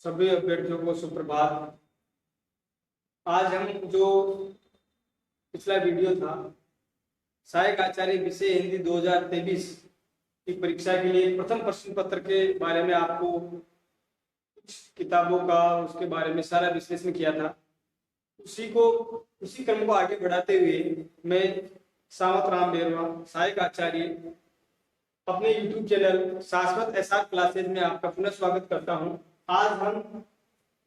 सभी अभ्यर्थियों को सुप्रभात। आज हम जो पिछला वीडियो था सहायक आचार्य विषय हिंदी 2023 की परीक्षा के लिए प्रथम प्रश्न पत्र के बारे में आपको कुछ किताबों का उसके बारे में सारा विश्लेषण किया था। उसी क्रम को आगे बढ़ाते हुए मैं सावत राम बेरवा सहायक आचार्य अपने YouTube चैनल शाश्वत एसआर क्लासेज में आपका पुनः स्वागत करता हूं। आज हम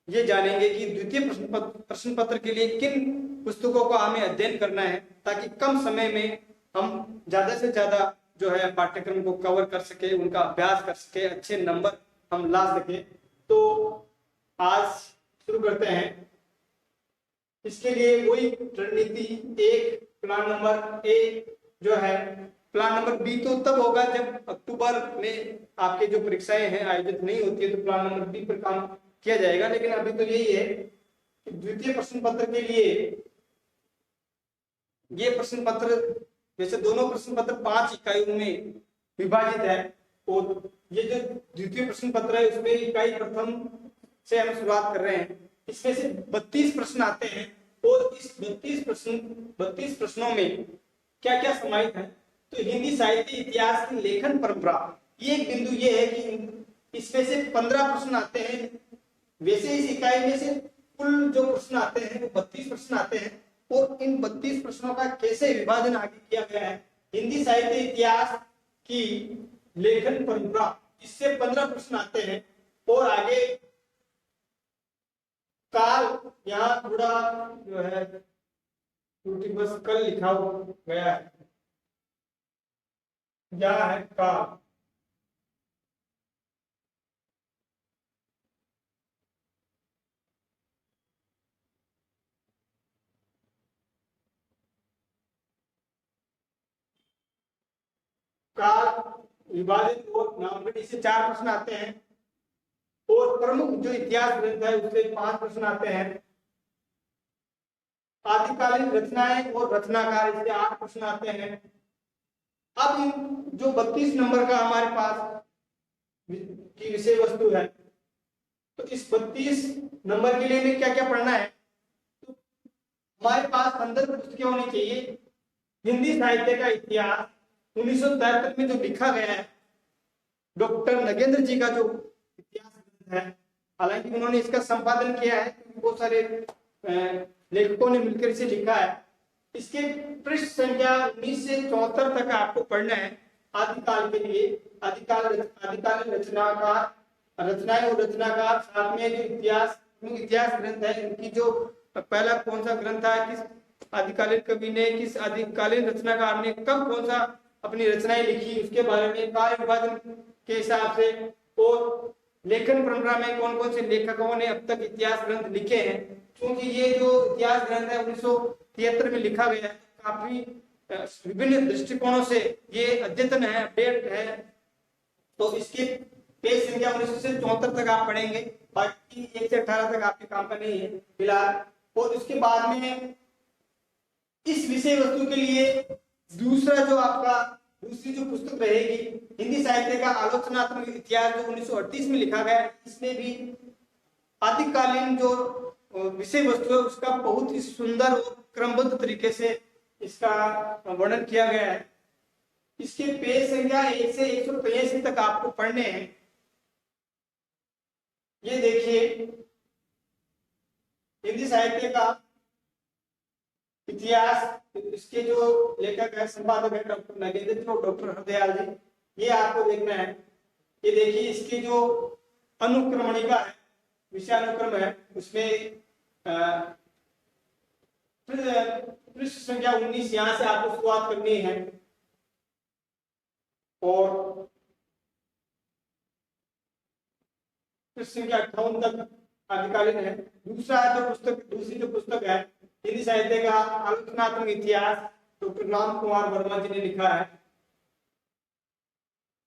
ये जानेंगे कि द्वितीय प्रश्न पत्र के लिए किन पुस्तकों को हमें अध्ययन करना है ताकि कम समय में हम ज्यादा से ज्यादा जो है पाठ्यक्रम को कवर कर सके, उनका अभ्यास कर सके, अच्छे नंबर हम ला सके। तो आज शुरू करते हैं। इसके लिए वही रणनीति एक, प्लान नंबर ए जो है। प्लान नंबर बी तो तब होगा जब अक्टूबर में आपके जो परीक्षाएं हैं आयोजित नहीं होती है, तो प्लान नंबर बी पर काम किया जाएगा। लेकिन अभी तो यही है कि द्वितीय प्रश्न पत्र के लिए ये प्रश्न पत्र, वैसे दोनों प्रश्न पत्र 5 इकाइयों में विभाजित है और ये जो द्वितीय प्रश्न पत्र है उसमें इकाई प्रथम से हम शुरुआत कर रहे हैं। इसमें से 32 प्रश्न आते हैं और इस 32 प्रश्नों में क्या क्या समाहित है। तो हिंदी साहित्य इतिहास की लेखन परंपरा, ये एक बिंदु ये है कि इसमें से 15 प्रश्न आते हैं। वैसे इस इकाई में से कुल जो प्रश्न आते हैं वो 32 प्रश्न आते हैं और इन 32 प्रश्नों का कैसे विभाजन आगे किया गया है, हिंदी साहित्य इतिहास की लेखन परंपरा, इससे 15 प्रश्न आते हैं। और आगे काल, यहाँ थोड़ा जो है बस कल लिखा गया है, यहाँ है काल। काल विभाजित और नामकरण, इससे 4 प्रश्न आते हैं। और प्रमुख जो इतिहास ग्रंथ है उससे 5 प्रश्न आते हैं। आदिकालीन रचनाएं और रचनाकार, इससे 8 प्रश्न आते हैं। अब इन जो 32 नंबर का हमारे पास की विषय वस्तु है, तो इस 32 नंबर के लिए हमें क्या क्या पढ़ना है। तो हमारे पास संदर्भ पुस्तकें होनी चाहिए। हिंदी साहित्य का इतिहास 1973 में जो लिखा गया है डॉक्टर नगेंद्र जी का जो इतिहास ग्रंथ है, हालांकि उन्होंने इसका संपादन किया है, बहुत सारे लेखकों ने मिलकर इसे लिखा है। इसके पृष्ठ संख्या 19 से 74 तक आपको पढ़ना है। आदिकाल के लिए आदिकालीन रचनाकार, रचनाएं और रचनाकार, साथ में जो इतिहास ग्रंथ है इनकी जो पहला कौन सा ग्रंथ था, किस आदिकालीन कवि ने, किस आदिकालीन रचनाकार ने कब कौन सा अपनी रचनाएं लिखी, उसके बारे में कार्य विभाजन के हिसाब से, और लेखन परंपरा में कौन कौन से लेखकों ने अब तक इतिहास ग्रंथ लिखे हैं। क्योंकि ये जो इतिहास ग्रंथ है 1973 में लिखा गया है, काफी विभिन्न दृष्टिकोणों से ये अद्यतन है, अपडेट है। तो इसकी पेज संख्या 19 से 74 तक आप पढ़ेंगे, बाकी 1 से 18 तक आपके काम का नहीं है फिलहाल। और उसके बाद में इस विषय वस्तु के लिए दूसरी जो पुस्तक रहेगी, हिंदी साहित्य का आलोचनात्मक इतिहास, जो 1938 में लिखा गया है, इसमें भी आदिकालीन जो विषय वस्तु है उसका बहुत ही सुंदर और क्रमबद्ध तरीके से इसका वर्णन किया गया है। इसके पेज संख्या 1 से 183 तक आपको पढ़ने हैं। ये देखिए, हिंदी साहित्य का इतिहास, इसके जो लेखक है, संपादक है डॉक्टर नगेंद्र जी और डॉक्टर हरदयाल जी, ये आपको देखना है। ये देखिए, इसकी जो अनुक्रमणिका है, विषयानुक्रम है, उसमें पृष्ठ संख्या 19 यहाँ से आपको शुरुआत करनी है और पृष्ठ संख्या 58 तक आदिकालीन है। दूसरी जो पुस्तक है हिंदी साहित्य का आलोचनात्मक इतिहास, डॉक्टर राम कुमार वर्मा जी ने लिखा है,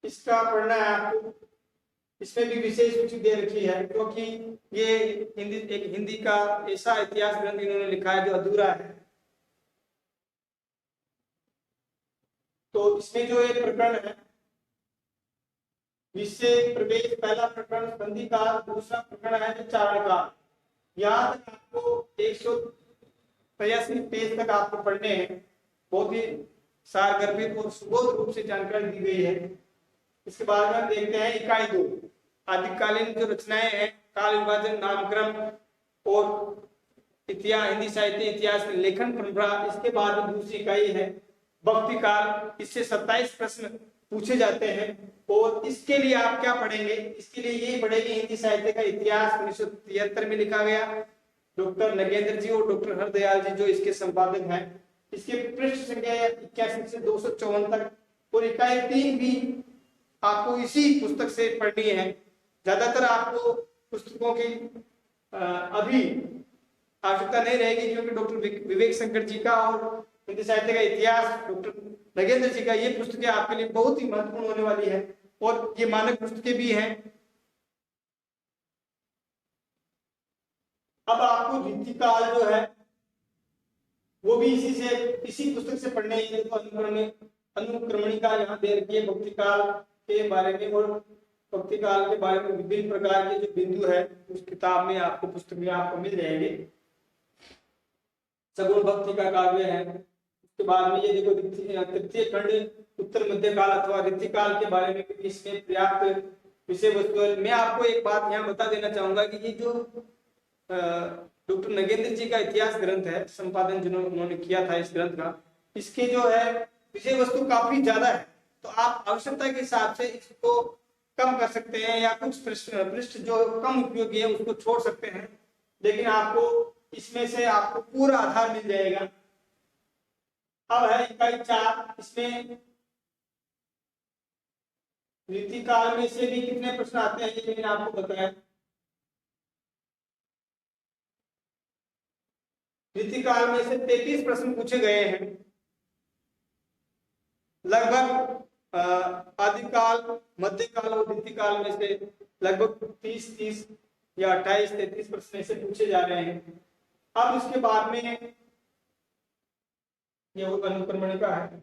इसका पढ़ना है आपको। इसमें भी विशेष सूची दे रखी है क्योंकि ये हिंदी का ऐसा इतिहास ग्रंथ इन्होंने लिखा है जो अधूरा है। तो इसमें जो एक प्रकरण है विषय प्रवेश पहला प्रकरण संधि काल, दूसरा प्रकरण है चारण काल। यहाँ तक आपको 183 पेज तक आपको पढ़ने हैं। बहुत ही सारगर्भित और सुबोध रूप से जानकारी दी गई है। इसके बाद में देखते हैं इकाई 2 आदिकालीन जो रचनाएं हैं, काल विभाजन, नामक्रम और इतिहास, हिंदी साहित्य इतिहास में लेखन परंपरा। इसके बाद में दूसरी इकाई है भक्ति काल। इससे 27 प्रश्न पूछे जाते हैं और इसके लिए आप क्या पढ़ेंगे? इसके लिए यही पढ़ेंगे हिंदी साहित्य का इतिहास 1973 में लिखा गया, डॉक्टर नगेंद्र जी और डॉक्टर हरदयाल जी जो इसके संपादक हैं। इसके पृष्ठ संख्या 81 से 254 तक। और इकाई 3 भी आपको इसी पुस्तक से पढ़नी है। ज्यादातर आपको पुस्तकों की अभी आवश्यकता नहीं रहेगी, क्योंकि डॉक्टर विवेक शंकर जी का और हिंदी साहित्य का इतिहास डॉक्टर नगेंद्र जी का, ये पुस्तकें आपके लिए बहुत ही महत्वपूर्ण होने वाली है और ये मानक पुस्तकें भी हैं। अब आपको रीतिकाल जो है वो भी इसी पुस्तक से पढ़ने हैं। तो अनुक्रमणिका यहाँ दे रखी है भक्ति काल के बारे में, और भक्ति काल के बारे में विभिन्न प्रकार के जो बिंदु है उस किताब में आपको, पुस्तक में आपको मिल जाएंगे। सगुण भक्ति का काव्य है। उसके बाद में ये देखो तृतीय खंड उत्तर मध्य काल अथवा रीतिकाल के बारे में भी इसमें पर्याप्त विषय वस्तु है। मैं आपको एक बात यहाँ बता देना चाहूंगा कि ये जो डॉक्टर नगेंद्र जी का इतिहास ग्रंथ है, संपादन जिन्होंने किया था इस ग्रंथ का, इसके जो है विषय वस्तु काफी ज्यादा है। तो आप आवश्यकता के हिसाब से इसको कम कर सकते हैं या कुछ पृष्ठ जो कम उपयोगी है उसको छोड़ सकते हैं, लेकिन आपको इसमें से आपको पूरा आधार मिल जाएगा। अब है इकाई 4। इसमें रीतिकाल में से भी कितने प्रश्न आते हैं ये मैंने आपको बताया। रीतिकाल में से 33 प्रश्न पूछे गए हैं। लगभग आदिकाल, मध्यकाल और रीतिकाल में से लगभग 30 या 28-33 प्रश्न ऐसे पूछे जा रहे हैं। अब इसके बाद में ये अनुक्रमणिका है।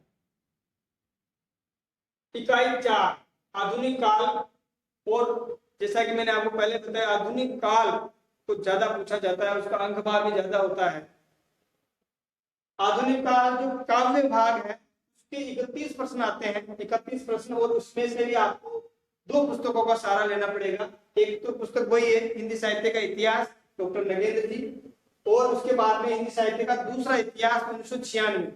इकाई 4 आधुनिक काल। और जैसा कि मैंने आपको पहले बताया, आधुनिक काल को ज्यादा पूछा जाता है, उसका अंक भाग भी ज्यादा होता है। आधुनिक काल जो काव्य भाग है उसके 31 प्रश्न आते हैं, 31 प्रश्न, और उसमें से भी आपको 2 पुस्तकों का सहारा लेना पड़ेगा। एक तो पुस्तक वही है हिंदी साहित्य का इतिहास डॉक्टर नगेंद्र जी, और उसके बाद में हिंदी साहित्य का दूसरा इतिहास 1996।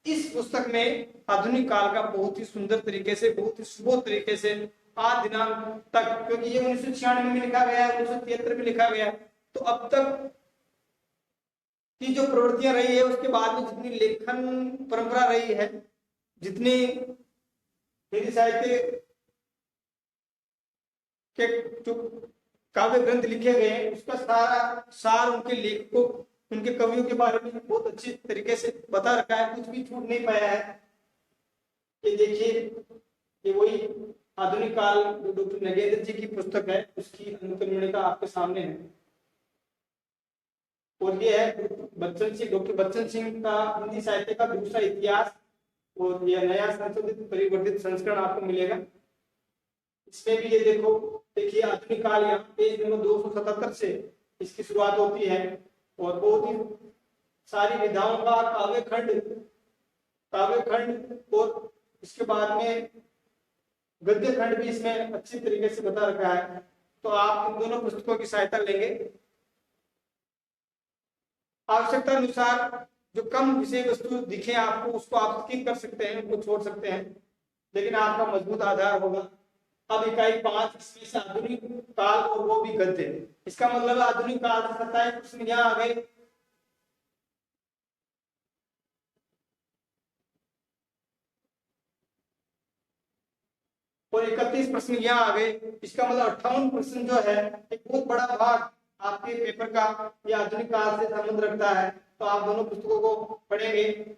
इस पुस्तक में आधुनिक काल का बहुत ही सुंदर तरीके से, बहुत ही सुबोध तरीके से आज दिनांक तक, क्योंकि ये 1996 में लिखा गया है, 1973 में लिखा गया, तो अब तक की जो प्रवृत्तियां रही है उसके बाद में जितनी लेखन परंपरा रही है, जितनी हिंदी साहित्य के जो काव्य ग्रंथ लिखे गए हैं उसका सारा सार उनके लेखकों, उनके कवियों के बारे में बहुत अच्छी तरीके से बता रखा है, कुछ भी छूट नहीं पाया है। ये देखिए, ये वही आधुनिक काल जो डॉक्टर नगेंद्र जी की पुस्तक है उसकी अनुक्रमणिका आपके सामने है। और ये है डॉक्टर बच्चन सिंह का हिंदी साहित्य का दूसरा इतिहास, और यह नया संशोधित परिवर्तित संस्करण आपको मिलेगा। इसमें भी ये देखिए आधुनिक काल यहाँ पेज नंबर 277 से इसकी शुरुआत होती है, और बहुत ही सारी विधाओं का काव्य खंड और इसके बाद में गद्य खंड भी इसमें अच्छी तरीके से बता रखा है। तो आप इन दोनों पुस्तकों की सहायता लेंगे। आवश्यकता अनुसार जो कम विषय वस्तु दिखे आपको उसको आप स्किप कर सकते हैं, उनको छोड़ सकते हैं, लेकिन आपका मजबूत आधार होगा। अब इकाई 5 इसमें से आधुनिक काल और वो भी गद्य। इसका मतलब आधुनिक काल से 27 प्रश्न यहाँ आ गए। और 31 प्रश्न यहाँ आ गए। इसका मतलब 58 प्रश्न जो है एक बहुत बड़ा भाग आपके पेपर का ये आधुनिक काल से संबंध रखता है। तो आप दोनों पुस्तकों को पढ़ेंगे।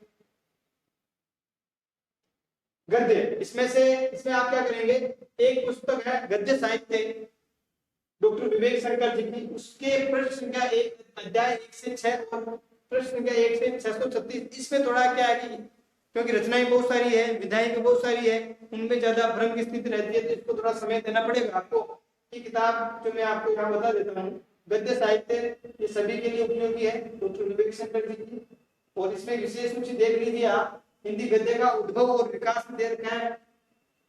गद्य, इसमें आप क्या करेंगे, एक पुस्तक है गद्य साहित्य डॉक्टर विवेक शंकर जी की, उसके पृष्ठ संख्या 1 अध्याय 1 से 6 और पृष्ठ संख्या 1 से 636। इसमें थोड़ा क्या है कि क्योंकि रचनाएं बहुत सारी है, विधाएं भी बहुत सारी है, उनमें ज्यादा भ्रम की स्थिति रहती है, तो इसको थोड़ा समय देना पड़ेगा आपको। ये किताब जो मैं आपको यहाँ बता देता हूँ, गद्य साहित्य, ये सभी के लिए उपयोगी है, डॉक्टर विवेक शंकर जी की। और इसमें विशेष रूप से देख लीजिए आप, हिंदी गद्य का उद्भव और विकास दे रखा है,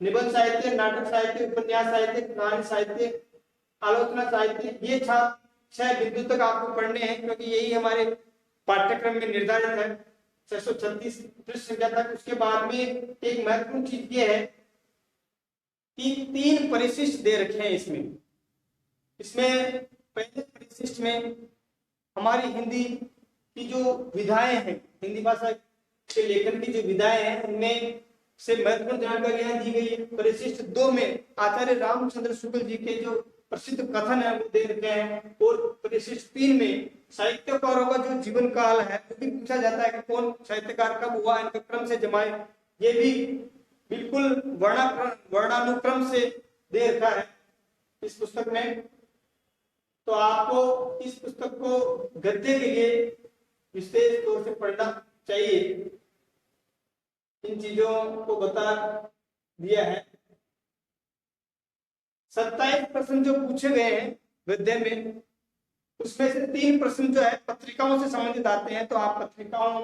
निबंध साहित्य, नाटक साहित्य, उपन्यास साहित्य, कहानी साहित्य, आलोचना साहित्य, ये 6 बिंदु तक आपको पढ़ने हैं, क्योंकि यही हमारे पाठ्यक्रम में निर्धारित है 636 पृष्ठ संख्या तक। उसके बाद में एक महत्वपूर्ण चीज ये है कि 3 परिशिष्ट दे रखे हैं इसमें। पहले परिशिष्ट में हमारी हिंदी की जो विधाएं हैं, हिंदी भाषा के लेखन की जो विधाएं हैं, उनमें से महत्वपूर्ण जानकारियां दी गई है। परिशिष्ट 2 में आचार्य रामचंद्र शुक्ल जी के जो प्रसिद्ध कथन है वो दे रखे हैं। और परिशिष्ट 3 में साहित्यकारों का जो जीवन काल है वो भी पूछा जाता है कि कौन साहित्यकार कब हुआ, इनका क्रम से जमाए, ये भी बिल्कुल वर्णानुक्रम से दे रखा है इस पुस्तक में। तो आपको इस पुस्तक को गद्य के लिए विशेष तौर से पढ़ना चाहिए। इन चीजों को बता दिया है। 27 प्रश्न जो पूछे गए हैं गद्य में, उसमें से 3 प्रश्न जो है पत्रिकाओं से संबंधित आते हैं। तो आप पत्रिकाओं,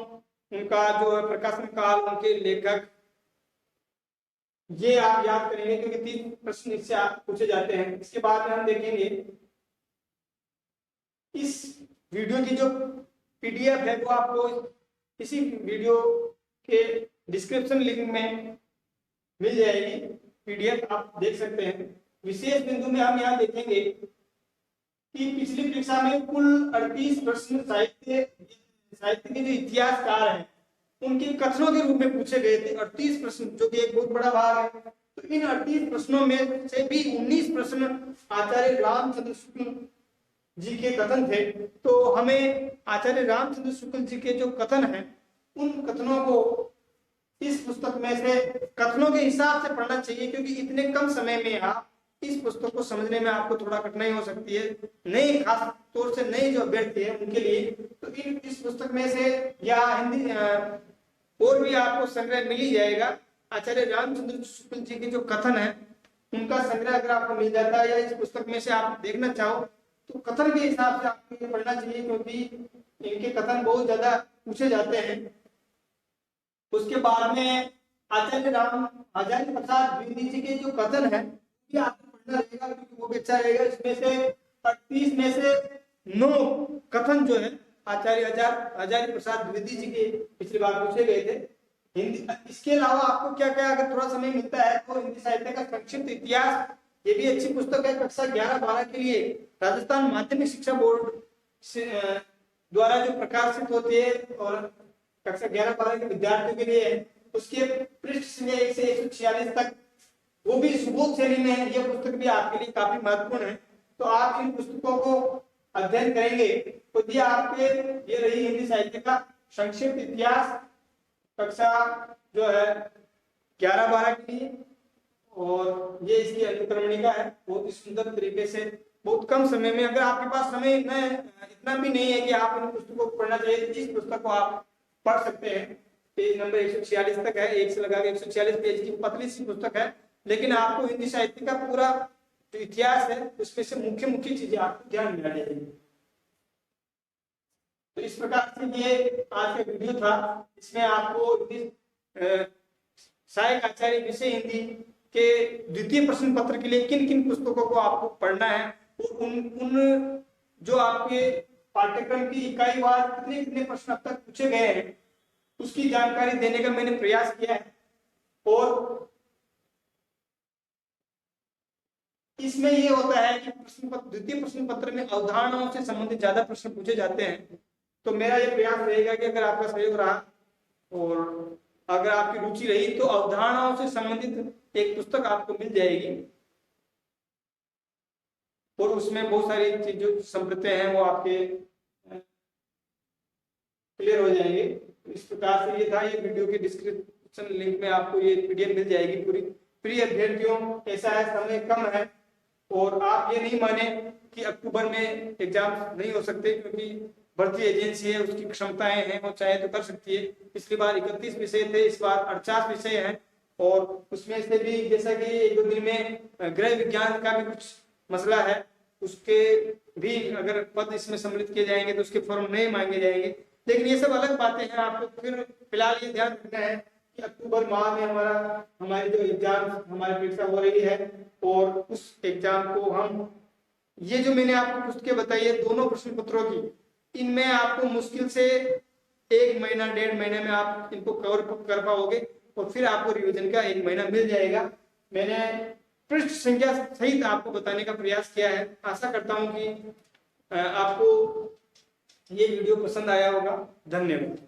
उनका जो है प्रकाशन काल, उनके लेखक, ये आप याद करेंगे, क्योंकि 3 प्रश्न इससे आप पूछे जाते हैं। इसके बाद में हम देखेंगे इस वीडियो की जो पीडीएफ है वो आपको इसी वीडियो के डिस्क्रिप्शन लिंक में मिल जाएगी, पीडीएफ आप देख सकते हैं। विशेष बिंदु में हम यहाँ देखेंगे कि पिछली परीक्षा में कुल 38 प्रश्न साहित्य के जो इतिहासकार हैं उनके कथनों के रूप में पूछे गए थे। 38 प्रश्न, जो कि एक बहुत बड़ा भाग है। तो इन 38 प्रश्नों में से भी 19 प्रश्न आचार्य रामचंद्र शुक्ल जी के कथन थे। तो हमें आचार्य रामचंद्र शुक्ल जी के जो कथन हैं उन कथनों को इस पुस्तक में से कथनों के हिसाब से पढ़ना चाहिए, क्योंकि इतने कम समय में आप इस पुस्तक को समझने में आपको थोड़ा कठिनाई हो सकती है, नए, खास तौर से नए जो अभ्यर्थी है उनके लिए। तो इस पुस्तक में से या हिंदी और भी आपको संग्रह मिल ही जाएगा। आचार्य रामचंद्र शुक्ल जी के जो कथन है उनका संग्रह अगर आपको मिल जाता है, या इस पुस्तक में से आप देखना चाहो, तो कथन के हिसाब से आपको ये पढ़ना चाहिए, क्योंकि इनके कथन बहुत ज्यादा पूछे जाते हैं। उसके बाद में आचार्य प्रसाद द्विवेदी जी के जो कथन है ये आपको पढ़ना रहेगा, क्योंकि वो भी अच्छा रहेगा। इसमें से 38 में से 9 कथन जो है आचार्य प्रसाद द्विवेदी जी के पिछली बार पूछे गए थे हिंदी। इसके अलावा आपको क्या क्या, अगर थोड़ा समय मिलता है तो हिंदी साहित्य का संक्षिप्त इतिहास, ये भी अच्छी पुस्तक है। कक्षा 11-12 के लिए राजस्थान माध्यमिक शिक्षा बोर्ड द्वारा जो प्रकाशित होती है और कक्षा 11-12 के विद्यार्थियों के लिए है। उसके पृष्ठ संख्या 1 से 146 तक, वो भी सुबोध शैली में है। ये पुस्तक भी आपके लिए काफी महत्वपूर्ण है। तो आप इन पुस्तकों को अध्ययन करेंगे तो ये आपके ये रही हिंदी साहित्य का संक्षिप्त इतिहास, कक्षा जो है 11-12 के लिए। और ये इसकी अनुक्रमणिका है, बहुत ही सुंदर तरीके से, बहुत कम समय में। अगर आपके पास समय इतना भी नहीं है कि आप इन पुस्तकों को पढ़ना चाहिए, तो इस पुस्तक को आप पढ़ सकते हैं। पेज नंबर 146 तक है, 1 से लगा के 146 पेज की पतली सी पुस्तक है, लेकिन आपको हिंदी साहित्य का पूरा जो इतिहास है उसमें से मुख्य चीजें आपको ध्यान में आनी चाहिए। तो इस प्रकार से ये आज का वीडियो था। इसमें आपको सहायक आचार्य विषय हिंदी के द्वितीय प्रश्न पत्र के लिए किन किन पुस्तकों को आपको पढ़ना है, और उन जो आपके पाठ्यक्रम की इकाई वार कितने प्रश्न अब तक पूछे गए हैं उसकी जानकारी देने का मैंने प्रयास किया है। और इसमें ये होता है कि द्वितीय प्रश्न पत्र में अवधारणाओं से संबंधित ज्यादा प्रश्न पूछे जाते हैं। तो मेरा ये प्रयास रहेगा कि अगर आपका सहयोग रहा और अगर आपकी रुचि रही तो अवधारणाओं से संबंधित एक पुस्तक आपको मिल जाएगी, और उसमें बहुत सारी चीजें संप्रत्यय हैं वो आपके क्लियर हो जाएंगे। इस प्रकार से ये था। ये वीडियो के डिस्क्रिप्शन लिंक में आपको ये पीडीएफ मिल जाएगी पूरी। प्रिय अभ्यर्थियों, ऐसा है समय कम है और आप ये नहीं माने कि अक्टूबर में एग्जाम नहीं हो सकते, क्योंकि भर्ती एजेंसी है उसकी क्षमताएं हैं, वो चाहे तो कर सकती है। पिछली बार 31 विषय थे, इस बार 48 विषय हैं, और उसमें से भी जैसा कि एक दो दिन में गृह विज्ञान का भी कुछ मसला है, उसके भी अगर पद इसमें सम्मिलित किए जाएंगे तो उसके फॉर्म नहीं मांगे जाएंगे। लेकिन ये सब अलग बातें हैं, आपको फिर फिलहाल ये ध्यान रखना है कि अक्टूबर माह में हमारी जो एग्जाम हमारी परीक्षा हो रही है, और उस एग्जाम को हम, ये जो मैंने आपको पुस्तकें बताई है दोनों प्रश्न पत्रों की, इनमें आपको मुश्किल से 1 महीना 1.5 महीने में आप इनको कवर कर पाओगे, और फिर आपको रिवीजन का 1 महीना मिल जाएगा। मैंने पृष्ठ संख्या सहित आपको बताने का प्रयास किया है। आशा करता हूं कि आपको ये वीडियो पसंद आया होगा। धन्यवाद।